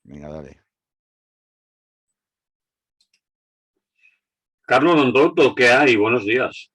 Venga, dale. Carlos Londoto, ¿qué hay? Buenos días.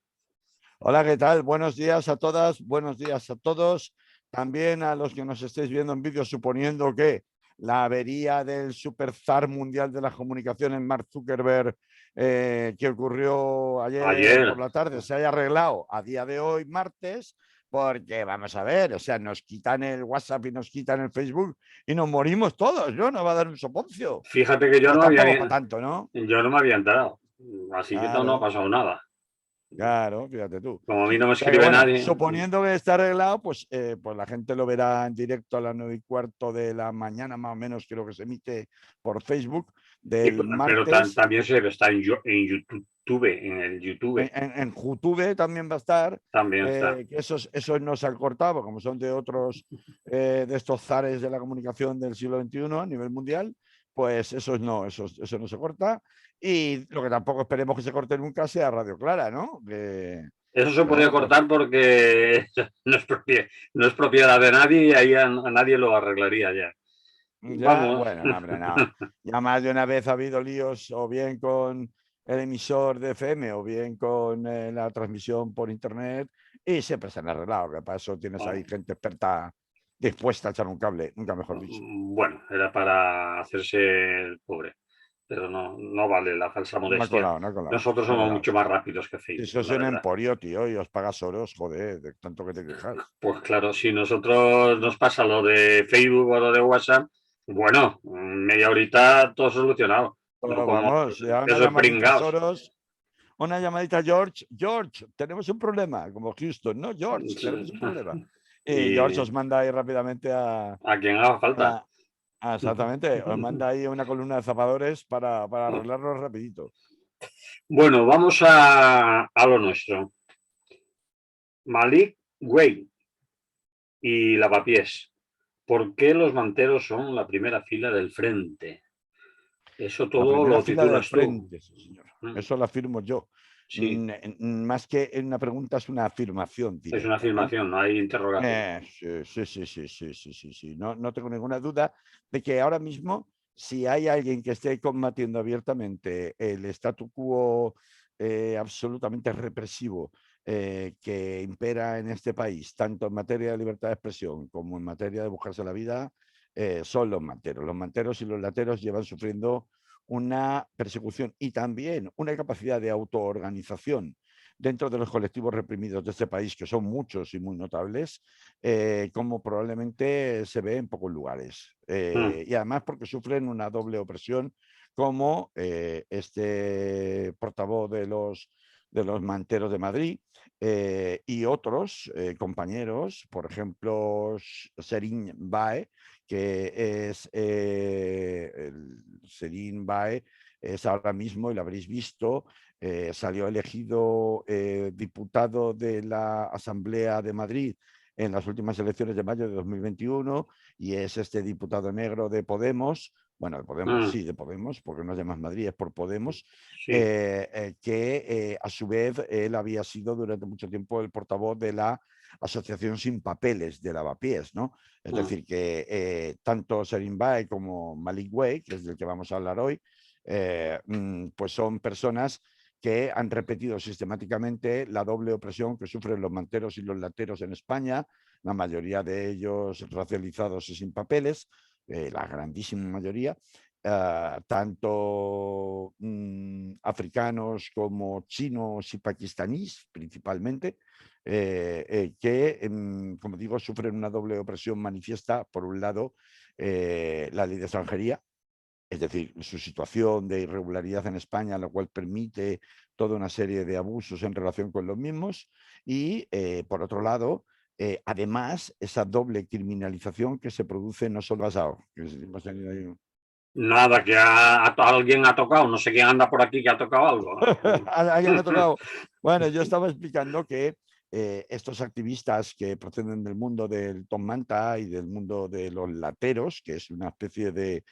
Hola, ¿qué tal? Buenos días a todas, buenos días a todos. También a los que nos estéis viendo en vídeo, suponiendo que la avería del superzar mundial de las comunicaciones, Mark Zuckerberg, que ocurrió ayer por Ayer, la tarde, se haya arreglado a día de hoy, martes, porque vamos a ver, o sea, nos quitan el WhatsApp y nos quitan el Facebook y nos morimos todos, ¿no? Nos va a dar un soponcio. fíjate que Pero tampoco para tanto, ¿no? yo no me había enterado, así que no ha Claro. pasado nada. Claro, fíjate tú. Como a mí no me O sea que escribe bueno, nadie, suponiendo que está arreglado, pues la gente lo verá en directo a las 9:15 de la mañana, más o menos, creo que se emite por Facebook del pero martes. también se está en YouTube, en el YouTube, En YouTube también va a estar, también está. que esos no se han cortado, porque como son de otros, de estos zares de la comunicación del siglo XXI a nivel mundial, pues eso no se corta. Y lo que tampoco esperemos que se corte nunca sea Radio Clara, ¿no? Eso se podría Bueno, pues cortar porque no es propiedad de nadie y ahí a nadie lo arreglaría ya. ya, Vamos. bueno, no, hombre, no. Ya más de una vez ha habido líos o bien con el emisor de FM o bien con la transmisión por internet y siempre se han arreglado. Que para eso tienes ahí gente experta dispuesta a echar un cable, nunca mejor dicho. Bueno, era para hacerse el pobre, pero no vale la falsa No ha modestia. colado, no ha colado, Nosotros no ha somos colado. mucho más rápidos que Si Facebook, eso es la un verdad. emporio, tío, y os pagas oros, joder, de tanto que te quejas. Pues claro, si nosotros nos pasa lo de Facebook o lo de WhatsApp, bueno, media horita todo solucionado. No Pero como vamos, ya una esos llamadita, pringados. Soros, una llamadita, George, George, tenemos un problema, como Houston, ¿no? George, tenemos un problema. Y George Y os manda ahí rápidamente a quien haga falta. exactamente, os manda ahí una columna de zapadores para arreglarlo rapidito. Bueno, vamos a lo nuestro. Malik Way y Lavapiés. ¿Por qué los manteros son la primera fila del frente? Eso La todo primera lo fila del titulas tú. frente, sí, señor. Eso lo afirmo yo. Sí, Más que una pregunta, es una afirmación es una directa, ¿no? afirmación, no hay interrogatorio. Sí, sí, sí, sí, sí, sí, sí, sí. No, no tengo ninguna duda de que ahora mismo, si hay alguien que esté combatiendo abiertamente el statu quo absolutamente represivo que impera en este país, tanto en materia de libertad de expresión como en materia de buscarse la vida, son los manteros. Los manteros y los lateros llevan sufriendo una persecución y también una capacidad de autoorganización dentro de los colectivos reprimidos de este país, que son muchos y muy notables, como probablemente se ve en pocos lugares. Y además porque sufren una doble opresión, como este portavoz de los manteros de Madrid y otros compañeros, por ejemplo, Serín Bae, que es Serín Bae, es ahora mismo, y lo habréis visto, salió elegido diputado de la Asamblea de Madrid en las últimas elecciones de mayo de 2021 y es este diputado negro de Podemos, bueno, de Podemos, sí, de Podemos, porque no es de Más Madrid, es por Podemos, Sí. que a su vez él había sido durante mucho tiempo el portavoz de la Asociación Sin Papeles de Lavapiés, ¿no? Es decir, que tanto Serim Bae como Malik Way, que es del que vamos a hablar hoy, pues son personas que han repetido sistemáticamente la doble opresión que sufren los manteros y los lateros en España, la mayoría de ellos racializados y sin papeles, la grandísima mayoría, tanto africanos como chinos y pakistaníes principalmente, que, como digo, sufren una doble opresión manifiesta, por un lado, la ley de extranjería, es decir, su situación de irregularidad en España, lo cual permite toda una serie de abusos en relación con los mismos. Y, por otro lado, además, esa doble criminalización que se produce no solo basado. Hemos tenido ahí Nada, que alguien ha tocado, no sé quién anda por aquí que ha tocado algo. alguien ha tocado. Bueno, yo estaba explicando que estos activistas que proceden del mundo del Tom Manta y del mundo de los lateros, que es una especie de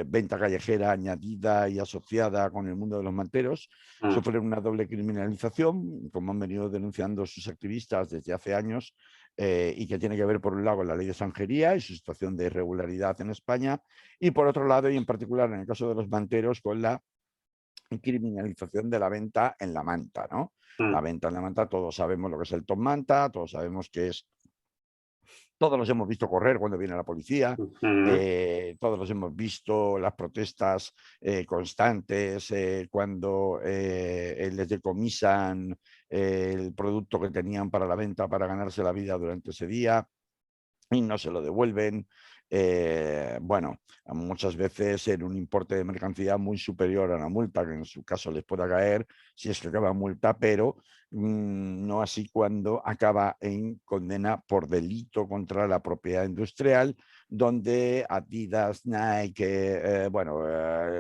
venta callejera añadida y asociada con el mundo de los manteros, sufren una doble criminalización, como han venido denunciando sus activistas desde hace años, y que tiene que ver, por un lado, con la ley de extranjería y su situación de irregularidad en España, y por otro lado, y en particular en el caso de los manteros, con la criminalización de la venta en la manta, ¿no? La venta en la manta, todos sabemos lo que es el top manta, todos sabemos que es, todos los hemos visto correr cuando viene la policía, todos los hemos visto las protestas constantes cuando les decomisan el producto que tenían para la venta para ganarse la vida durante ese día y no se lo devuelven. Bueno, muchas veces en un importe de mercancía muy superior a la multa, que en su caso les pueda caer si es que acaba multa, pero no así cuando acaba en condena por delito contra la propiedad industrial, donde Adidas, Nike,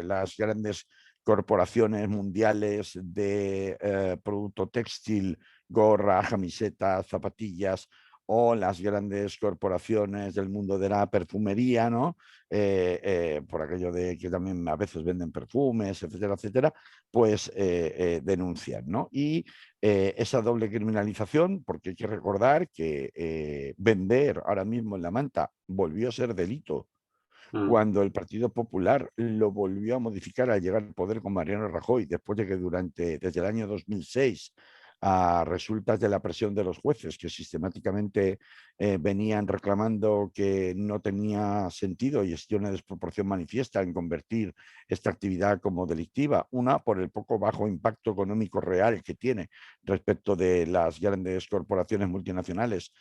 las grandes corporaciones mundiales de producto textil, gorra, camisetas, zapatillas, o las grandes corporaciones del mundo de la perfumería, ¿no? Por aquello de que también a veces venden perfumes, etcétera, etcétera, pues denuncian, ¿no? Y esa doble criminalización, porque hay que recordar que vender ahora mismo en la manta volvió a ser delito cuando el Partido Popular lo volvió a modificar al llegar al poder con Mariano Rajoy, después de que desde el año 2006, a resultas de la presión de los jueces que sistemáticamente venían reclamando que no tenía sentido y existía una desproporción manifiesta en convertir esta actividad como delictiva, una por el poco bajo impacto económico real que tiene respecto de las grandes corporaciones multinacionales,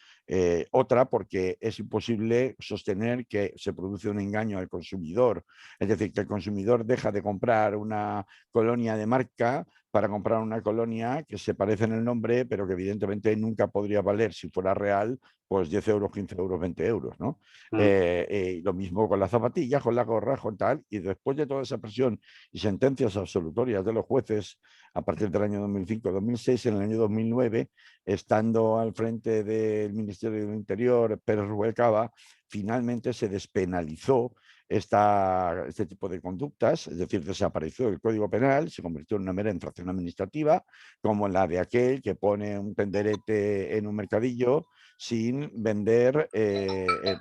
otra porque es imposible sostener que se produce un engaño al consumidor, es decir, que el consumidor deja de comprar una colonia de marca para comprar una colonia que se parece en el nombre, pero que evidentemente nunca podría valer, si fuera real, pues 10 euros, 15 euros, 20 euros, ¿no? Lo mismo con las zapatillas, con la gorra, con tal, y después de toda esa presión y sentencias absolutorias de los jueces a partir del año 2005-2006, en el año 2009, estando al frente del Ministerio del Interior, Pérez Rubalcaba, finalmente se despenalizó este tipo de conductas, es decir, desapareció el Código Penal, se convirtió en una mera infracción administrativa, como la de aquel que pone un tenderete en un mercadillo sin vender,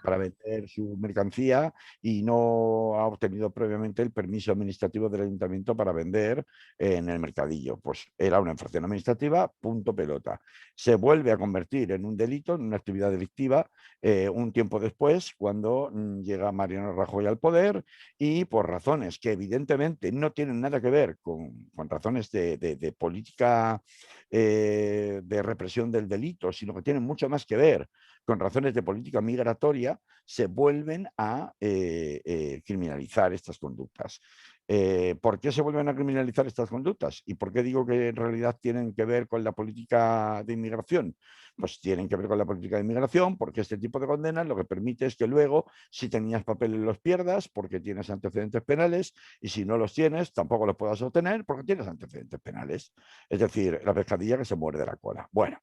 para vender su mercancía y no ha obtenido previamente el permiso administrativo del ayuntamiento para vender en el mercadillo. Pues era una infracción administrativa, punto pelota. Se vuelve a convertir en un delito, en una actividad delictiva, un tiempo después, cuando llega Mariano Rajoy al poder y por razones que evidentemente no tienen nada que ver con razones de política de represión del delito, sino que tienen mucho más que ver con razones de política migratoria, se vuelven a criminalizar estas conductas. ¿Por qué se vuelven a criminalizar estas conductas? ¿Y por qué digo que en realidad tienen que ver con la política de inmigración? Pues tienen que ver con la política de inmigración, porque este tipo de condenas lo que permite es que luego, si tenías papeles, los pierdas porque tienes antecedentes penales, y si no los tienes, tampoco los puedas obtener porque tienes antecedentes penales. Es decir, la pescadilla que se muerde la cola. Bueno,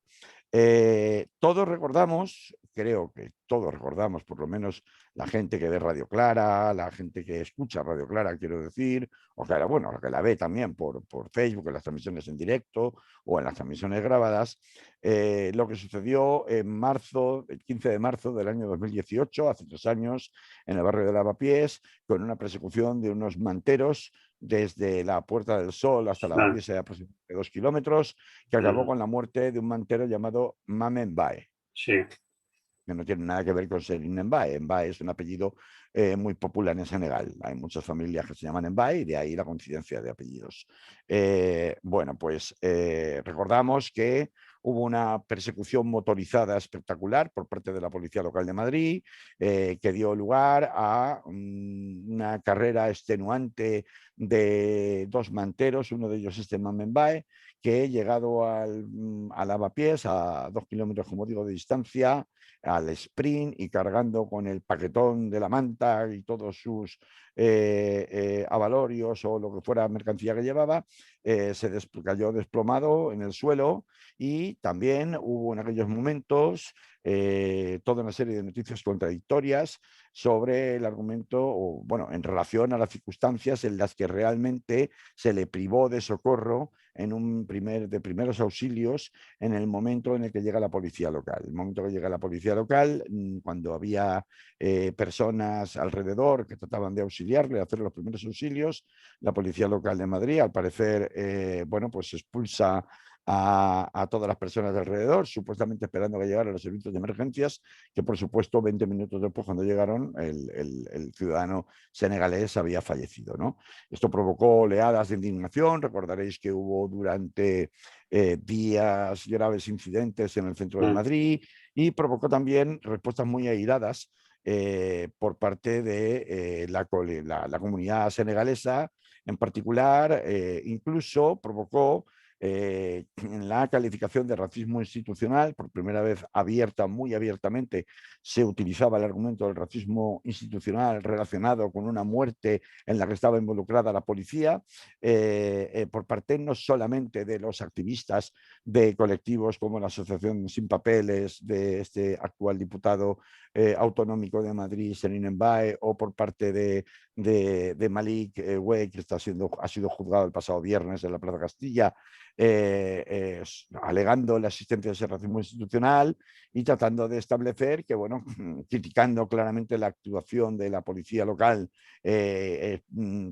todos recordamos, creo que todos recordamos, por lo menos la gente que ve Radio Clara, la gente que escucha Radio Clara, quiero decir, o que, bueno, la que la ve también por Facebook, en las transmisiones en directo o en las transmisiones grabadas, lo que sucedió en marzo, el 15 de marzo del año 2018, hace 3 años, en el barrio de Lavapiés, con una persecución de unos manteros desde la Puerta del Sol hasta Lavapiés, aproximadamente 2 kilómetros, que acabó con la muerte de un mantero llamado Mame Mbae, Sí. que no tiene nada que ver con ser Mbae. Mbae es un apellido muy popular en Senegal. Hay muchas familias que se llaman Mbae y de ahí la coincidencia de apellidos. Bueno, pues recordamos que hubo una persecución motorizada espectacular por parte de la Policía Local de Madrid, que dio lugar a una carrera extenuante de 2 manteros, uno de ellos este Mame Mbae, que llegado a Lavapiés, a 2 kilómetros, como digo, de distancia, al sprint y cargando con el paquetón de la manta y todos sus avalorios o lo que fuera mercancía que llevaba, cayó desplomado en el suelo, y también hubo en aquellos momentos toda una serie de noticias contradictorias sobre el argumento, o bueno, en relación a las circunstancias en las que realmente se le privó de socorro de primeros auxilios en el momento en el que llega la policía local. El momento que llega la policía local, cuando había personas alrededor que trataban de auxiliarle, de hacer los primeros auxilios, la policía local de Madrid, al parecer, bueno, pues expulsa a todas las personas de alrededor, supuestamente esperando que llegaran los servicios de emergencias, que por supuesto 20 minutos después, cuando llegaron, el ciudadano senegalés había fallecido, ¿no? Esto provocó oleadas de indignación. Recordaréis que hubo durante días graves incidentes en el centro de Madrid y provocó también respuestas muy airadas por parte de la comunidad senegalesa en particular. Incluso provocó la calificación de racismo institucional. Por primera vez muy abiertamente, se utilizaba el argumento del racismo institucional relacionado con una muerte en la que estaba involucrada la policía, por parte no solamente de los activistas de colectivos como la Asociación Sin Papeles de este actual diputado autonómico de Madrid, Senin Mbae, o por parte de Malik Wey, que ha sido juzgado el pasado viernes en la Plaza Castilla, alegando la existencia de ese racismo institucional y tratando de establecer que, bueno, criticando claramente la actuación de la policía local,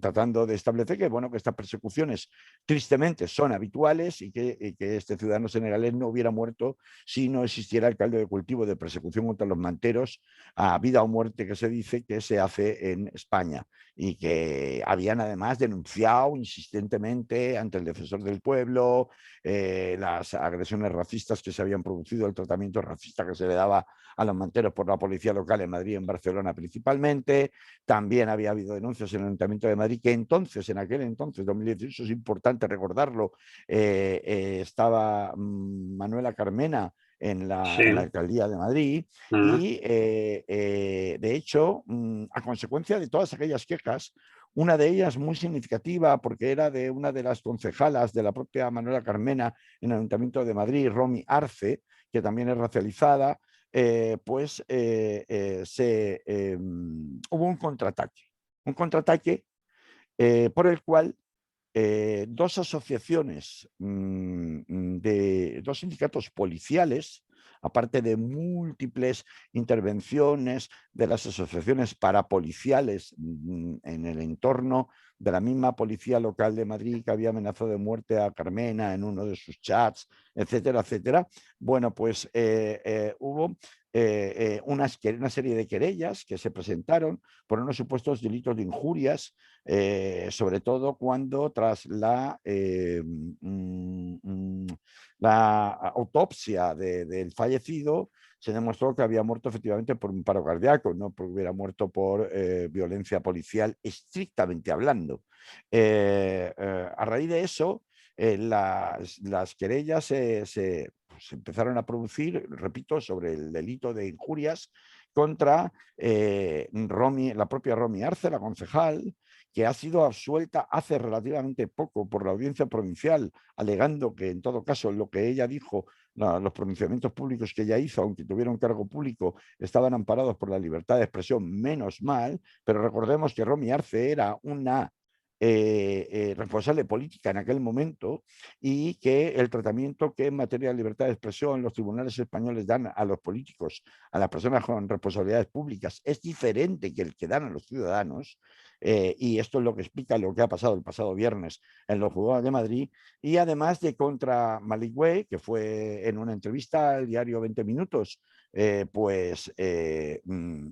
tratando de establecer que, bueno, que estas persecuciones tristemente son habituales y que este ciudadano senegalés no hubiera muerto si no existiera el caldo de cultivo de persecución contra los manteros a vida o muerte que se dice que se hace en España, y que habían además denunciado insistentemente ante el defensor del pueblo las agresiones racistas que se habían producido, el tratamiento racista que se le daba a los manteros por la policía local en Madrid y en Barcelona principalmente. También había habido denuncias en el Ayuntamiento de Madrid, que entonces, en aquel entonces, 2018, es importante recordarlo, estaba Manuela Carmena en la alcaldía de Madrid, y de hecho, a consecuencia de todas aquellas quejas, una de ellas muy significativa porque era de una de las concejalas de la propia Manuela Carmena en el Ayuntamiento de Madrid, Romy Arce, que también es racializada, pues hubo un contraataque por el cual dos asociaciones de dos sindicatos policiales, aparte de múltiples intervenciones de las asociaciones parapoliciales en el entorno de la misma policía local de Madrid, que había amenazado de muerte a Carmena en uno de sus chats, etcétera, etcétera. Bueno, pues hubo una serie de querellas que se presentaron por unos supuestos delitos de injurias, sobre todo cuando tras la autopsia del fallecido se demostró que había muerto efectivamente por un paro cardíaco, no porque hubiera muerto por violencia policial, estrictamente hablando. A raíz de eso, las querellas se empezaron a producir, repito, sobre el delito de injurias contra la propia Romy Arce, la concejal, que ha sido absuelta hace relativamente poco por la audiencia provincial, alegando que en todo caso lo que ella dijo, los pronunciamientos públicos que ella hizo, aunque tuviera un cargo público, estaban amparados por la libertad de expresión, menos mal. Pero recordemos que Romy Arce era una responsable política en aquel momento, y que el tratamiento que en materia de libertad de expresión los tribunales españoles dan a los políticos, a las personas con responsabilidades públicas, es diferente que el que dan a los ciudadanos. Y esto es lo que explica lo que ha pasado el pasado viernes en los juzgados de Madrid. Y además de contra Malik Wey, que fue en una entrevista al diario 20 Minutos,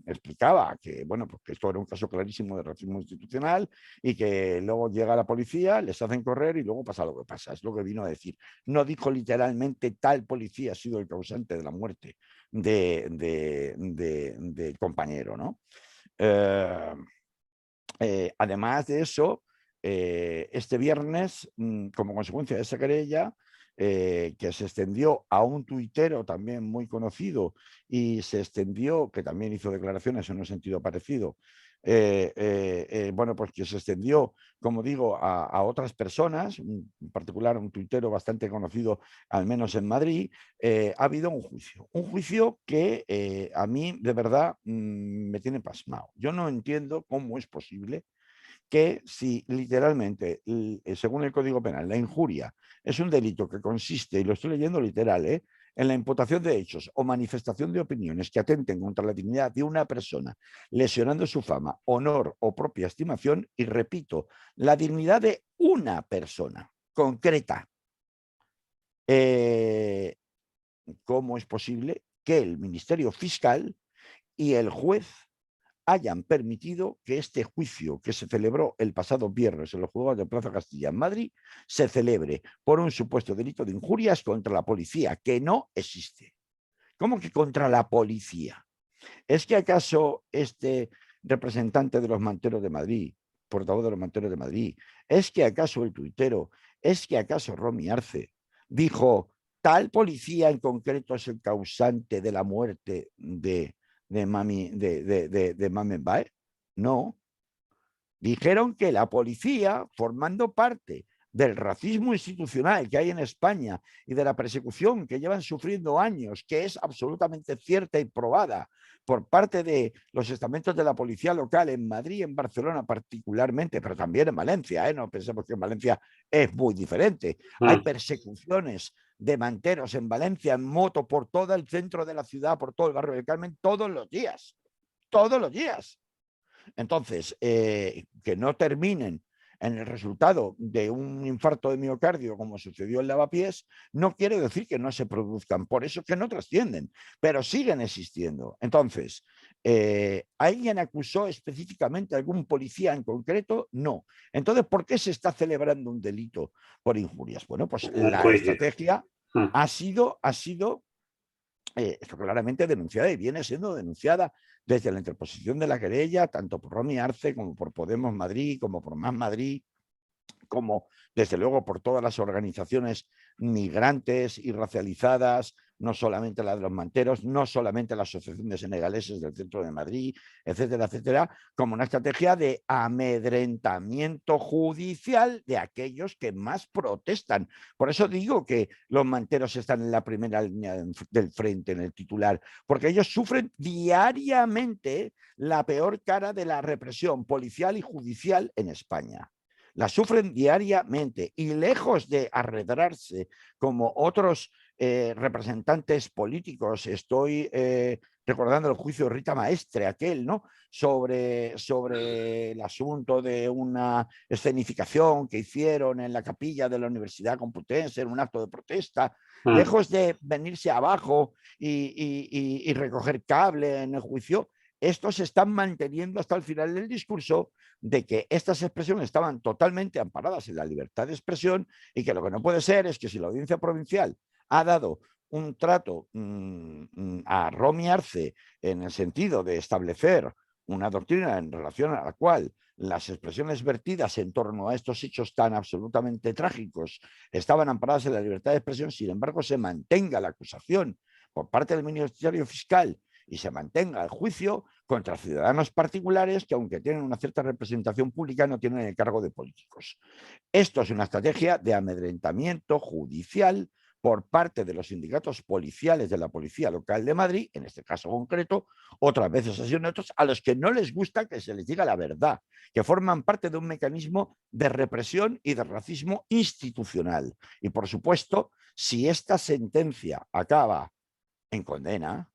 explicaba que, bueno, pues que esto era un caso clarísimo de racismo institucional, y que luego llega la policía, les hacen correr y luego pasa lo que pasa. Es lo que vino a decir. No dijo literalmente tal policía ha sido el causante de la muerte del compañero, ¿no? Además de eso, este viernes, como consecuencia de esa querella, que se extendió a un tuitero también muy conocido, y se extendió, que también hizo declaraciones en un sentido parecido, bueno, pues que se extendió, como digo, a otras personas, en particular un tuitero bastante conocido, al menos en Madrid. Ha habido un juicio que a mí de verdad me tiene pasmado. Yo no entiendo cómo es posible que si literalmente, según el Código Penal, la injuria es un delito que consiste, y lo estoy leyendo literal, en la imputación de hechos o manifestación de opiniones que atenten contra la dignidad de una persona, lesionando su fama, honor o propia estimación, y repito, la dignidad de una persona concreta. ¿Cómo es posible que el Ministerio Fiscal y el juez hayan permitido que este juicio que se celebró el pasado viernes en los juzgados de Plaza Castilla en Madrid se celebre por un supuesto delito de injurias contra la policía, que no existe? ¿Cómo que contra la policía? ¿Es que acaso este representante de los Manteros de Madrid, portavoz de los Manteros de Madrid, es que acaso el tuitero, es que acaso Romy Arce dijo tal policía en concreto es el causante de la muerte de Mami Mbaye? No. Dijeron que la policía, formando parte del racismo institucional que hay en España y de la persecución que llevan sufriendo años, que es absolutamente cierta y probada por parte de los estamentos de la policía local en Madrid, en Barcelona particularmente, pero también en Valencia, no pensemos que en Valencia es muy diferente. Hay persecuciones de manteros en Valencia en moto por todo el centro de la ciudad, por todo el barrio del Carmen, todos los días, todos los días. Entonces, que no terminen en el resultado de un infarto de miocardio, como sucedió en Lavapiés, no quiere decir que no se produzcan, por eso que no trascienden, pero siguen existiendo. Entonces, ¿alguien acusó específicamente a algún policía en concreto? No. Entonces, ¿por qué se está celebrando un delito por injurias? Bueno, pues la estrategia ha sido esto claramente denunciada y viene siendo denunciada desde la interposición de la querella, tanto por Romy Arce como por Podemos Madrid, como por Más Madrid, como desde luego por todas las organizaciones migrantes y racializadas, no solamente la de los manteros, no solamente la Asociación de Senegaleses del Centro de Madrid, etcétera, etcétera, como una estrategia de amedrentamiento judicial de aquellos que más protestan. Por eso digo que los manteros están en la primera línea del frente, en el titular, porque ellos sufren diariamente la peor cara de la represión policial y judicial en España. La sufren diariamente y lejos de arredrarse como otros representantes políticos, estoy recordando el juicio de Rita Maestre, aquel, ¿no? Sobre el asunto de una escenificación que hicieron en la capilla de la Universidad Complutense en un acto de protesta, lejos de venirse abajo y recoger cable en el juicio, estos se están manteniendo hasta el final del discurso de que estas expresiones estaban totalmente amparadas en la libertad de expresión y que lo que no puede ser es que si la audiencia provincial ha dado un trato a Romy Arce en el sentido de establecer una doctrina en relación a la cual las expresiones vertidas en torno a estos hechos tan absolutamente trágicos estaban amparadas en la libertad de expresión, sin embargo se mantenga la acusación por parte del Ministerio Fiscal y se mantenga el juicio contra ciudadanos particulares que, aunque tienen una cierta representación pública, no tienen el cargo de políticos. Esto es una estrategia de amedrentamiento judicial por parte de los sindicatos policiales de la Policía Local de Madrid, en este caso concreto, otras veces así en otros, a los que no les gusta que se les diga la verdad, que forman parte de un mecanismo de represión y de racismo institucional. Y, por supuesto, si esta sentencia acaba en condena,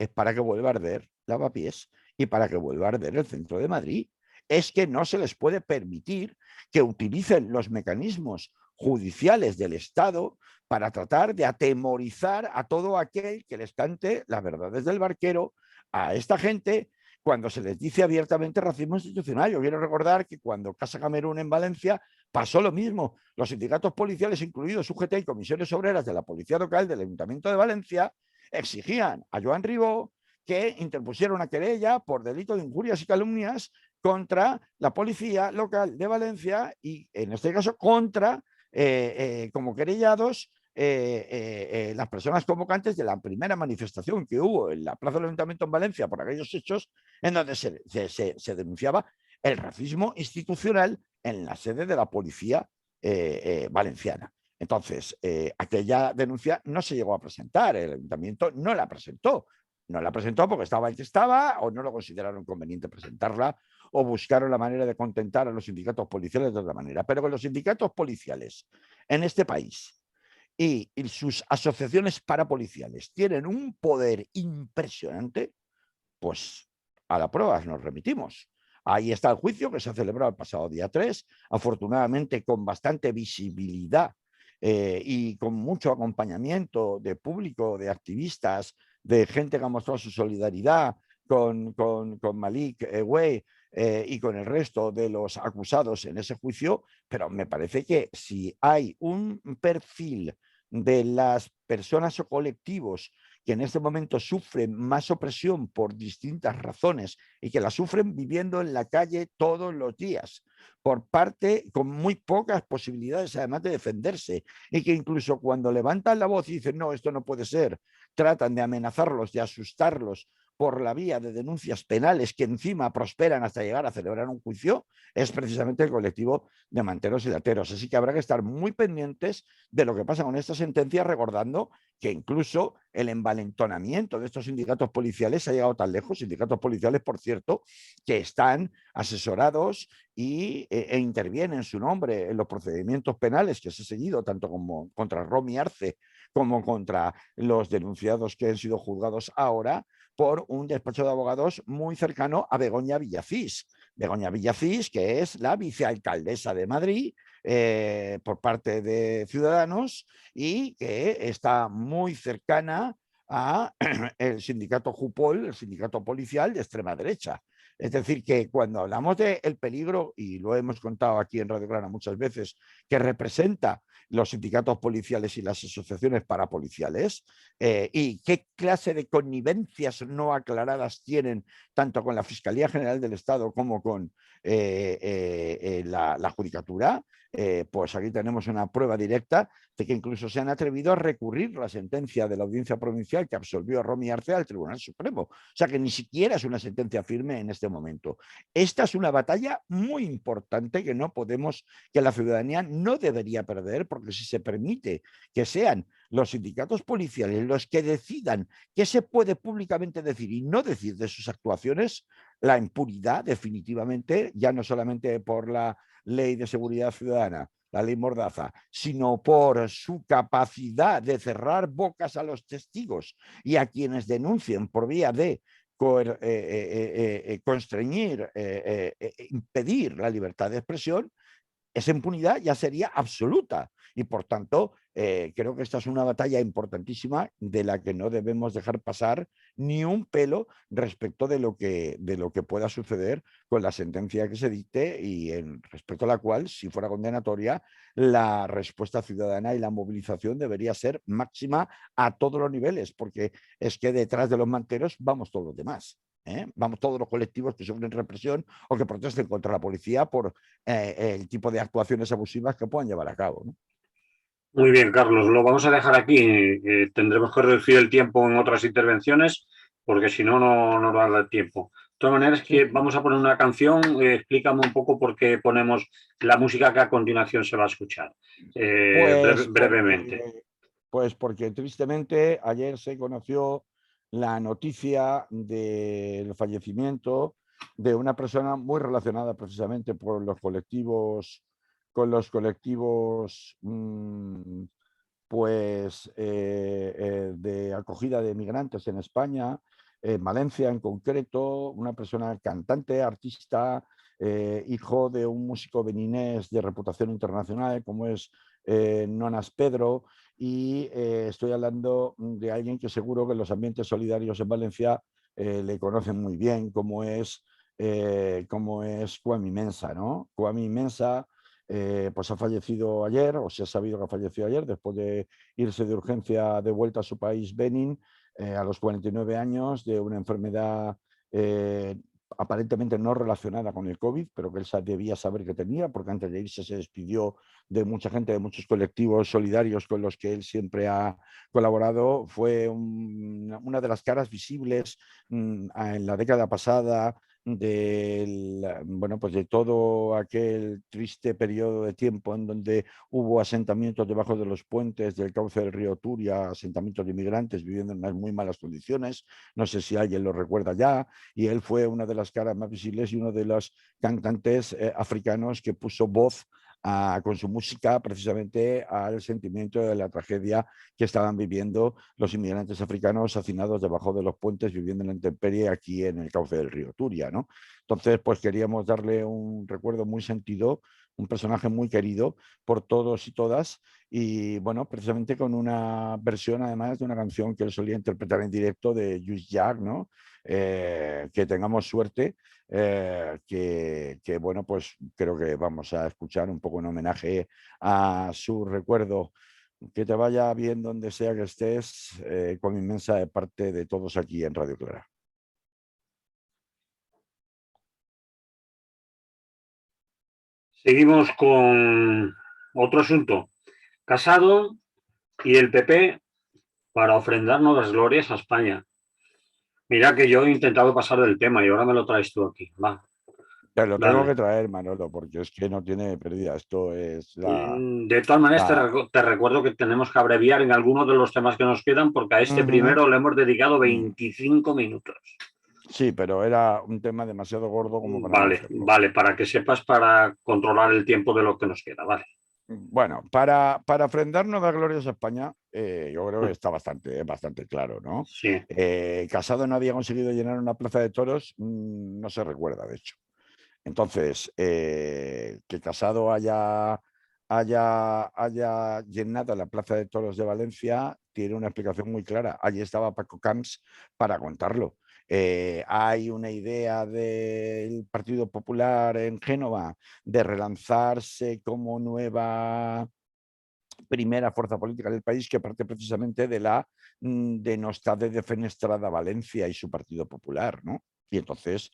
es para que vuelva a arder Lavapiés y para que vuelva a arder el centro de Madrid. Es que no se les puede permitir que utilicen los mecanismos judiciales del Estado para tratar de atemorizar a todo aquel que les cante las verdades del barquero a esta gente cuando se les dice abiertamente racismo institucional. Yo quiero recordar que cuando Casa Camerún en Valencia pasó lo mismo. Los sindicatos policiales, incluidos UGT y comisiones obreras de la Policía Local del Ayuntamiento de Valencia, exigían a Joan Ribó que interpusiera una querella por delito de injurias y calumnias contra la policía local de Valencia y, en este caso, contra, como querellados, las personas convocantes de la primera manifestación que hubo en la Plaza del Ayuntamiento en Valencia por aquellos hechos, en donde se denunciaba el racismo institucional en la sede de la policía valenciana. Entonces, aquella denuncia no se llegó a presentar, el ayuntamiento no la presentó. No la presentó porque estaba el que estaba, o no lo consideraron conveniente presentarla, o buscaron la manera de contentar a los sindicatos policiales de otra manera. Pero que los sindicatos policiales en este país y sus asociaciones parapoliciales tienen un poder impresionante, pues a la prueba nos remitimos. Ahí está el juicio que se ha celebrado el pasado día 3, afortunadamente con bastante visibilidad y con mucho acompañamiento de público, de activistas, de gente que ha mostrado su solidaridad con Malik Wey y con el resto de los acusados en ese juicio, pero me parece que si hay un perfil de las personas o colectivos que en este momento sufren más opresión por distintas razones y que la sufren viviendo en la calle todos los días, por parte con muy pocas posibilidades además de defenderse, y que incluso cuando levantan la voz y dicen no, esto no puede ser, tratan de amenazarlos, de asustarlos por la vía de denuncias penales que encima prosperan hasta llegar a celebrar un juicio, es precisamente el colectivo de manteros y lateros. Así que habrá que estar muy pendientes de lo que pasa con esta sentencia, recordando que incluso el envalentonamiento de estos sindicatos policiales ha llegado tan lejos, sindicatos policiales, por cierto, que están asesorados e intervienen en su nombre en los procedimientos penales que se ha seguido, tanto como contra Romy Arce como contra los denunciados que han sido juzgados ahora por un despacho de abogados muy cercano a Begoña Villacís. Begoña Villacís, que es la vicealcaldesa de Madrid por parte de Ciudadanos y que está muy cercana a el sindicato Jupol, el sindicato policial de extrema derecha. Es decir, que cuando hablamos del peligro, y lo hemos contado aquí en Radio Grana muchas veces, que representa los sindicatos policiales y las asociaciones parapoliciales, y qué clase de connivencias no aclaradas tienen tanto con la Fiscalía General del Estado como con la Judicatura, pues aquí tenemos una prueba directa de que incluso se han atrevido a recurrir la sentencia de la Audiencia Provincial que absolvió a Romy Arce al Tribunal Supremo. O sea que ni siquiera es una sentencia firme en este momento. Esta es una batalla muy importante que no podemos, que la ciudadanía no debería perder, porque si se permite que sean los sindicatos policiales los que decidan qué se puede públicamente decir y no decir de sus actuaciones, la impunidad definitivamente, ya no solamente por la ley de seguridad ciudadana, la ley Mordaza, sino por su capacidad de cerrar bocas a los testigos y a quienes denuncien por vía de constreñir, impedir la libertad de expresión, esa impunidad ya sería absoluta. Y por tanto, creo que esta es una batalla importantísima de la que no debemos dejar pasar ni un pelo respecto de lo que pueda suceder con la sentencia que se dicte y respecto a la cual, si fuera condenatoria, la respuesta ciudadana y la movilización debería ser máxima a todos los niveles, porque es que detrás de los manteros vamos todos los demás. Vamos todos los colectivos que sufren represión o que protesten contra la policía por el tipo de actuaciones abusivas que puedan llevar a cabo, ¿no? Muy bien, Carlos, lo vamos a dejar aquí. Tendremos que reducir el tiempo en otras intervenciones porque si no, no nos va a dar tiempo. De todas maneras, que vamos a poner una canción. Explícame un poco por qué ponemos la música que a continuación se va a escuchar. Brevemente. Pues porque tristemente ayer se conoció la noticia del fallecimiento de una persona muy relacionada precisamente con los colectivos pues de acogida de migrantes en España, en Valencia en concreto, una persona cantante, artista, hijo de un músico beninés de reputación internacional como es Nonas Pedro, y estoy hablando de alguien que seguro que en los ambientes solidarios en Valencia le conocen muy bien, como es Kwame Mensah, ¿no? Kwame Mensah pues ha fallecido ayer, o se ha sabido que ha fallecido ayer, después de irse de urgencia de vuelta a su país, Benin, a los 49 años, de una enfermedad aparentemente no relacionada con el COVID, pero que él debía saber que tenía, porque antes de irse se despidió de mucha gente, de muchos colectivos solidarios con los que él siempre ha colaborado. Fue una de las caras visibles en la década pasada bueno, pues de todo aquel triste periodo de tiempo en donde hubo asentamientos debajo de los puentes del cauce del río Turia, asentamientos de inmigrantes viviendo en unas muy malas condiciones. No sé si alguien lo recuerda ya. Y él fue una de las caras más visibles y uno de los cantantes africanos que puso voz con su música precisamente al sentimiento de la tragedia que estaban viviendo los inmigrantes africanos hacinados debajo de los puentes, viviendo en la intemperie aquí en el cauce del río Turia, ¿no? Entonces, pues queríamos darle un recuerdo muy sentido, un personaje muy querido por todos y todas, y bueno, precisamente con una versión además de una canción que él solía interpretar en directo de Lluís Llach, ¿no? Que tengamos suerte, que bueno, pues creo que vamos a escuchar un poco en homenaje a su recuerdo. Que te vaya bien donde sea que estés, con inmensa de parte de todos aquí en Radio Clara. Seguimos con otro asunto. Casado y el PP para ofrendarnos las glorias a España. Mira que yo he intentado pasar del tema y ahora me lo traes tú aquí. Va, Te lo tengo dale. que traer, Manolo, porque es que no tiene pérdida. Esto es De todas maneras, la... te recuerdo que tenemos que abreviar en algunos de los temas que nos quedan porque a este Ujú. primero le hemos dedicado Mm. 25 minutos. Sí, pero era un tema demasiado gordo como para no Vale, hacerlo. vale, para que sepas para controlar el tiempo de lo que nos queda, vale. Bueno, para ofrendar nuevas glorias a España, yo creo que está bastante claro, ¿no? Sí, Casado no había conseguido llenar una plaza de toros, no se recuerda, de hecho. Entonces, que Casado haya llenado la Plaza de Toros de Valencia tiene una explicación muy clara. Allí estaba Paco Camps para contarlo. Hay una idea del Partido Popular en Génova de relanzarse como nueva primera fuerza política del país que parte precisamente de la denostade defenestrada Valencia y su Partido Popular, ¿no? Y entonces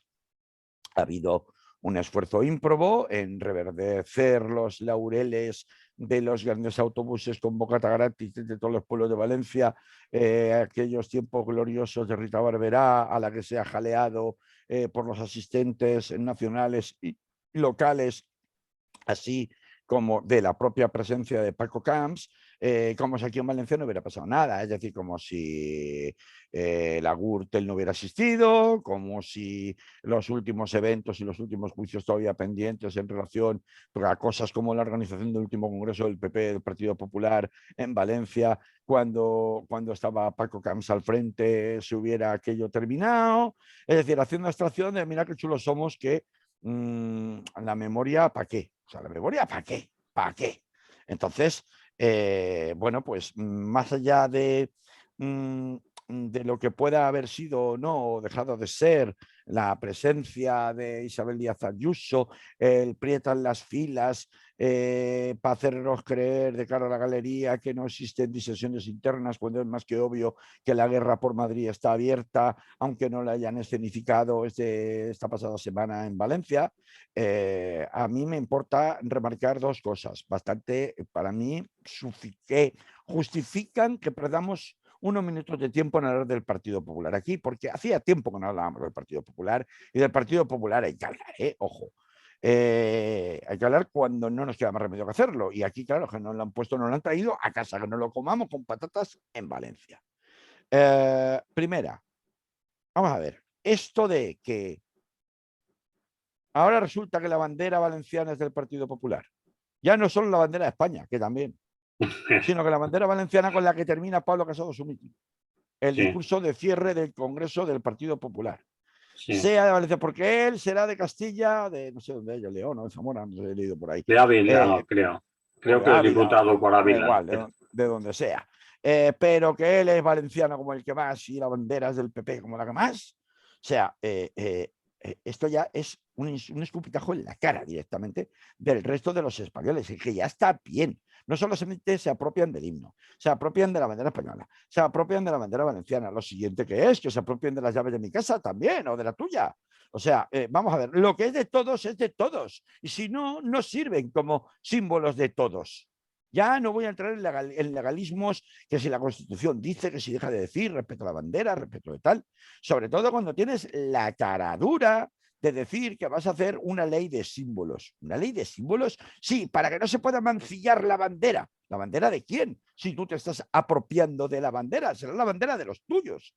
ha habido un esfuerzo ímprobo en reverdecer los laureles de los grandes autobuses con bocata gratis de todos los pueblos de Valencia, aquellos tiempos gloriosos de Rita Barberá, a la que se ha jaleado por los asistentes nacionales y locales, así como de la propia presencia de Paco Camps, como si aquí en Valencia no hubiera pasado nada, es decir, como si la Gürtel no hubiera existido, como si los últimos eventos y los últimos juicios todavía pendientes en relación a cosas como la organización del último congreso del PP, del Partido Popular en Valencia, cuando estaba Paco Camps al frente, se hubiera aquello terminado, es decir, haciendo abstracción de mira qué chulos somos que la memoria, ¿para qué? O sea, la memoria, ¿para qué? ¿Para qué? Entonces, bueno, pues más allá de lo que pueda haber sido o no, o dejado de ser la presencia de Isabel Díaz Ayuso, el Prieta en las filas, para hacernos creer de cara a la galería que no existen disensiones internas, cuando es más que obvio que la guerra por Madrid está abierta, aunque no la hayan escenificado esta pasada semana en Valencia. A mí me importa remarcar dos cosas bastante, para mí, que justifican que perdamos unos minutos de tiempo en hablar del Partido Popular aquí, porque hacía tiempo que no hablábamos del Partido Popular, y del Partido Popular hay que hablar, ojo. Hay que hablar cuando no nos queda más remedio que hacerlo. Y aquí, claro, que nos lo han puesto, nos lo han traído a casa, que nos lo comamos con patatas en Valencia. Primera, vamos a ver, esto de que ahora resulta que la bandera valenciana es del Partido Popular. Ya no solo la bandera de España, que también, sino que la bandera valenciana con la que termina Pablo Casado su mitin. El sí, discurso de cierre del Congreso del Partido Popular. sí. Sea de Valencia, porque él será de Castilla, de no sé dónde, de León o de Zamora, no sé, he leído por ahí. De Ávila, creo. O Creo de que es Ávila, diputado por da Ávila. igual, de donde sea. Pero que él es valenciano como el que más y la bandera es del PP como la que más. O sea, esto ya es un escupitajo en la cara directamente del resto de los españoles, y que ya está bien. No solamente se apropian del himno, se apropian de la bandera española, se apropian de la bandera valenciana. Lo siguiente que es que se apropien de las llaves de mi casa también, o de la tuya. O sea, vamos a ver, lo que es de todos es de todos. Y si no, no sirven como símbolos de todos. Ya no voy a entrar en legalismos, que si la Constitución dice, que si deja de decir, respecto a la bandera, respecto de tal. Sobre todo cuando tienes la caradura de decir que vas a hacer una ley de símbolos. ¿Una ley de símbolos? Sí, para que no se pueda mancillar la bandera. ¿La bandera de quién? Si tú te estás apropiando de la bandera, será la bandera de los tuyos.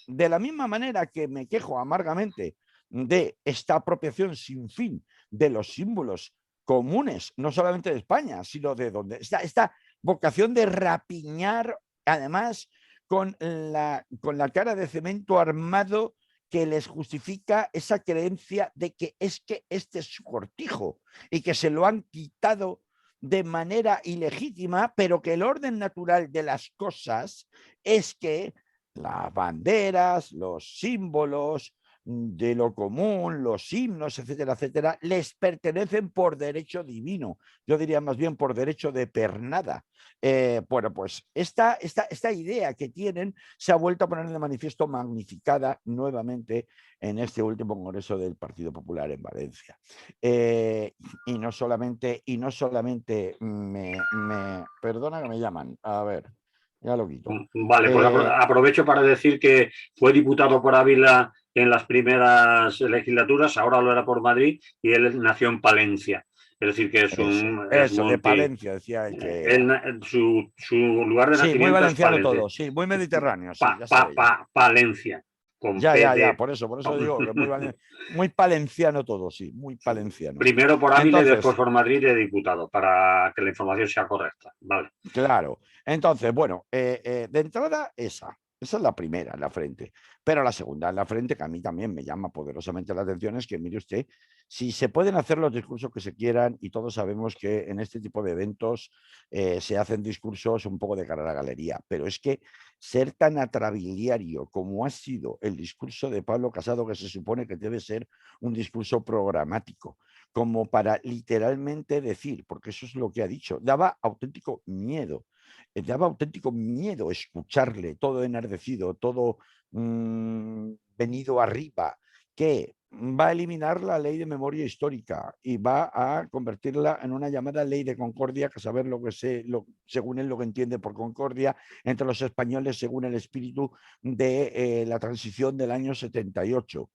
De la misma manera que me quejo amargamente de esta apropiación sin fin de los símbolos comunes, no solamente de España, sino de donde está esta vocación de rapiñar, además con la cara de cemento armado que les justifica esa creencia de que este es su cortijo y que se lo han quitado de manera ilegítima, pero que el orden natural de las cosas es que las banderas, los símbolos de lo común, los himnos, etcétera, etcétera, les pertenecen por derecho divino. Yo diría más bien por derecho de pernada. Bueno, pues esta idea que tienen se ha vuelto a poner de manifiesto, magnificada nuevamente en este último congreso del Partido Popular en Valencia. Y no solamente perdona que me llaman, a ver, ya lo quito. Vale, pues aprovecho para decir que fue diputado por Ávila en las primeras legislaturas, ahora lo era por Madrid, y él nació en Palencia. Es decir, que es de Palencia, decía el que su lugar de nacimiento muy valenciano es Palencia. todo, sí, muy mediterráneo, sí, Palencia. Ya, por eso digo que muy palenciano todo, sí, muy palenciano. Primero por Ávila y después por Madrid de diputado, para que la información sea correcta. Vale. Claro. Entonces, bueno, de entrada esa es la primera en la frente. Pero la segunda en la frente, que a mí también me llama poderosamente la atención, es que, mire usted, si se pueden hacer los discursos que se quieran, y todos sabemos que en este tipo de eventos se hacen discursos un poco de cara a la galería, pero es que ser tan atrabiliario como ha sido el discurso de Pablo Casado, que se supone que debe ser un discurso programático, como para literalmente decir, porque eso es lo que ha dicho, daba auténtico miedo escucharle, todo enardecido, todo venido arriba, que va a eliminar la ley de memoria histórica y va a convertirla en una llamada ley de concordia, que saber según él lo que entiende por concordia entre los españoles según el espíritu de la transición del año 78.